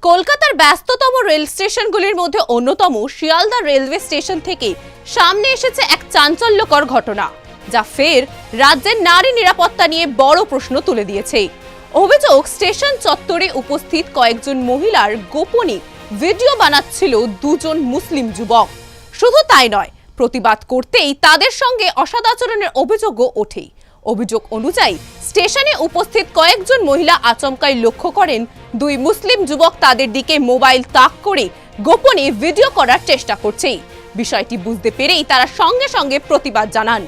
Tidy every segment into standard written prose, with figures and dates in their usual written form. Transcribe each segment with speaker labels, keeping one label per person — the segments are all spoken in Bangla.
Speaker 1: কলকাতার ব্যস্ততম রেল স্টেশনগুলির মধ্যে অন্যতম শিয়ালদা রেলওয়ে স্টেশন থেকে সামনে এসেছে এক চাঞ্চল্যকর ঘটনা, যা ফের রাজ্যের নারী নিরাপত্তা নিয়ে বড় প্রশ্ন তুলে দিয়েছে। অভিযোগ, স্টেশন চত্বরে উপস্থিত কয়েকজন মহিলার গোপনে ভিডিও বানাচ্ছিল দুজন মুসলিম যুবক। শুধু তাই নয়, প্রতিবাদ করতেই তাদের সঙ্গে অসদাচরণের অভিযোগও ওঠে। অভিযোগ অনুযায়ী স্টেশনে উপস্থিত কয়েকজন মহিলা আচমকাই লক্ষ্য করেন দুই মুসলিম যুবক তাদের দিকে মোবাইল তাক করে গোপনে ভিডিও করার চেষ্টা করছে। বিষয়টি বুঝতে পেরেই তারা সঙ্গে সঙ্গে প্রতিবাদ জানান।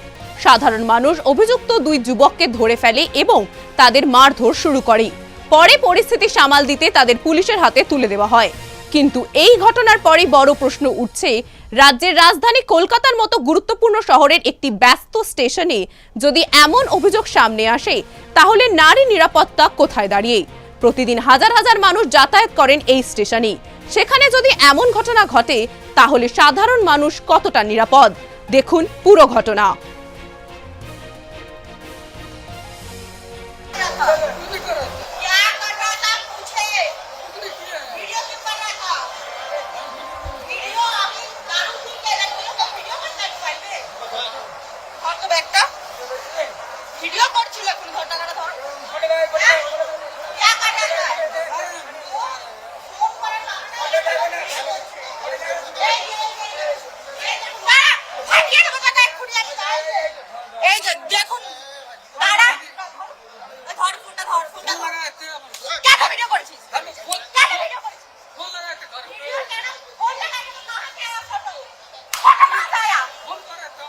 Speaker 1: সাধারণ মানুষ অভিযুক্ত দুই যুবককে ধরে ফেলে এবং তাদের মারধর শুরু করে। পরে পরিস্থিতি সামাল দিতে তাদের পুলিশের হাতে তুলে দেওয়া হয়। কিন্তু এই ঘটনার পরে বড় প্রশ্ন উঠছে, রাজ্যের রাজধানী কলকাতার মতো গুরুত্বপূর্ণ শহরের একটি ব্যস্ত স্টেশনে যদি এমন অভিযোগ সামনে আসে, তাহলে নারী নিরাপত্তা কোথায় দাঁড়িয়ে? প্রতিদিন হাজার হাজার মানুষ যাতায়াত করেন এই স্টেশনে। সেখানে যদি এমন ঘটনা ঘটে, তাহলে সাধারণ মানুষ কতটা নিরাপদ? দেখুন পুরো ঘটনা।
Speaker 2: ভিডিও করছিল কোন ঘটনাটা ধর এই যে দেখুন দাঁড়া ধর ফোনটা ধর ফোনটা কেন ভিডিও করছিস কেন ভিডিও করছিস ফোন লাগা একটা ধর ভিডিও কেন ফোন লাগা के कहां से आया फोटो फोटो कहां से आया फोन कर रहा था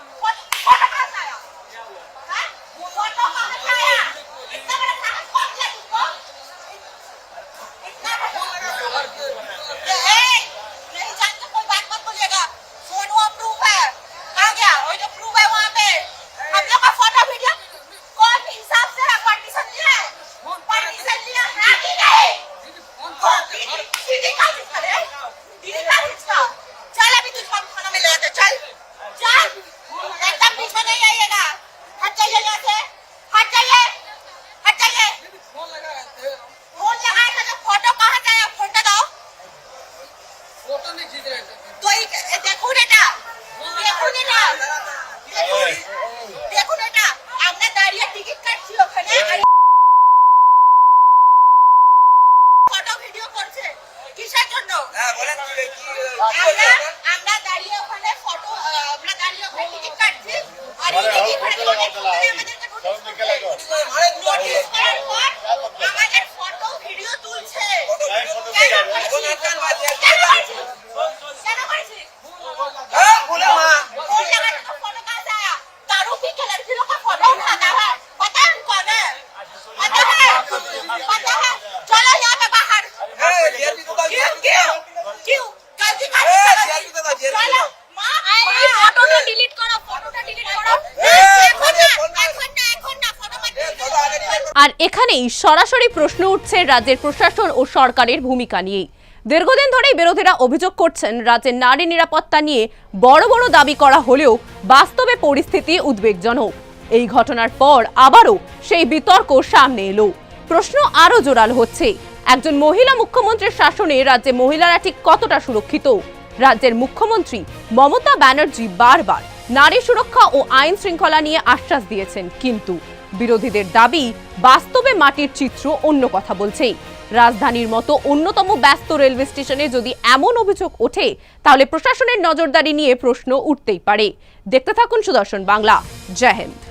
Speaker 2: फोटो कहां से आया क्या हुआ हां फोटो कहां से आया इतना बड़ा साहस कौन किया तुमको इतना बड़ा ए नहीं जानते कोई बात मत बोलिएगा फोन वो प्रूफ है कहां गया वो जो प्रूफ है वहां पे हम लोग का फोटो वीडियो कौन हिसाब से परमिशन लिया है परमिशन लिया है कि नहीं दीदी का करे दीदी का इसका चल अभी तुझको खाना में ले आते चल चल एकदम बीच में नहीं आइएगा हट जाइए यहाँ से हट जाइए फोन लगाया था जो फोटो कहाँ से आया फोटो दो फोटो नहीं खींच रहे थे तो देखो बेटा দেখুন এটা আমরা দাঁড়িয়ে টিকিট কাটছি ওখানে ফটো ভিডিও করছে কিসের জন্য হ্যাঁ বলেন কি আমরা দাঁড়িয়ে ওখানে ফটো আমরা দাঁড়িয়ে ওখানে টিকিট কাটছি আর এই আমাদের ফটো ভিডিও তুলছে
Speaker 1: আর এখানেই সরাসরি প্রশ্ন উঠছে রাজ্যের প্রশাসন ও সরকারের ভূমিকা নিয়ে। দীর্ঘদিন ধরেই বিরোধীরা অভিযোগ করছেন, রাজ্যের নারী নিরাপত্তা নিয়ে বড় বড় দাবি করা হলেও বাস্তবে পরিস্থিতি উদ্বেগজনক। এই ঘটনার পর আবারও সেই বিতর্ক সামনে এলো। প্রশ্ন আরো জোরালো হচ্ছে, একজন মহিলা মুখ্যমন্ত্রীর শাসনে রাজ্যে মহিলারা ঠিক কতটা সুরক্ষিত? রাজ্যের মুখ্যমন্ত্রী মমতা ব্যানার্জি বারবার নারী সুরক্ষা ও আইন শৃঙ্খলা নিয়ে আশ্বাস দিয়েছেন, কিন্তু বিরোধীদের দাবি বাস্তবে মাটির চিত্র অন্য কথা বলছে। রাজধানীর মতো অন্যতম ব্যস্ত রেলওয়ে স্টেশনে যদি এমন অভিযোগ ওঠে, তাহলে প্রশাসনের নজরদারি নিয়ে প্রশ্ন উঠতেই পারে। দেখতে থাকুন সুদর্শন বাংলা। জয় হিন্দ।